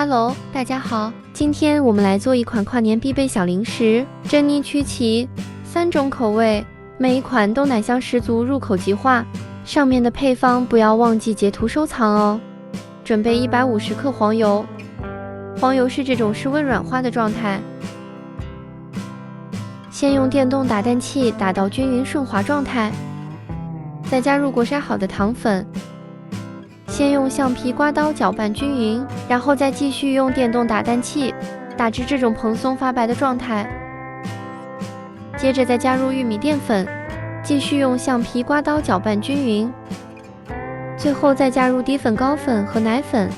Hello， 大家好，今天我们来做一款跨年必备小零食——珍妮曲奇，3种口味，每一款都奶香十足，入口即化。上面的配方不要忘记截图收藏哦。准备150克黄油，黄油是这种室温软化的状态。先用电动打蛋器打到均匀顺滑状态，再加入过筛好的糖粉。先用橡皮刮刀搅拌均匀，然后再继续用电动打蛋器打至这种蓬松发白的状态。接着再加入玉米淀粉，继续用橡皮刮刀搅拌均匀。最后再加入低粉、高粉和奶粉，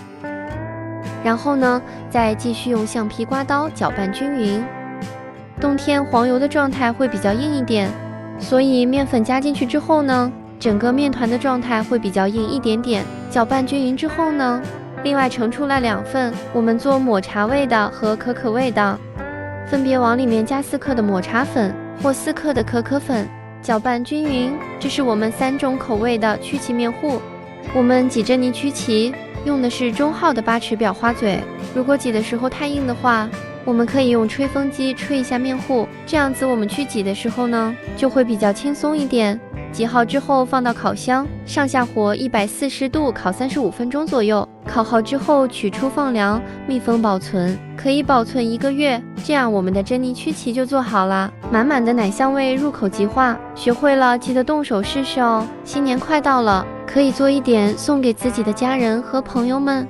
然后呢，再继续用橡皮刮刀搅拌均匀。冬天黄油的状态会比较硬一点，所以面粉加进去之后呢，整个面团的状态会比较硬一点点。搅拌均匀之后呢，另外盛出来2份，我们做抹茶味的和可可味的，分别往里面加4克的抹茶粉或4克的可可粉，搅拌均匀。这是我们3种口味的曲奇面糊。我们挤珍妮曲奇用的是中号的8齿表花嘴，如果挤的时候太硬的话，我们可以用吹风机吹一下面糊，这样子我们去挤的时候呢，就会比较轻松一点。挤好之后放到烤箱，上下火140度烤35分钟左右。烤好之后取出放凉，密封保存，可以保存1个月。这样我们的珍妮曲奇就做好了，满满的奶香味，入口即化。学会了记得动手试试哦。新年快到了，可以做一点送给自己的家人和朋友们。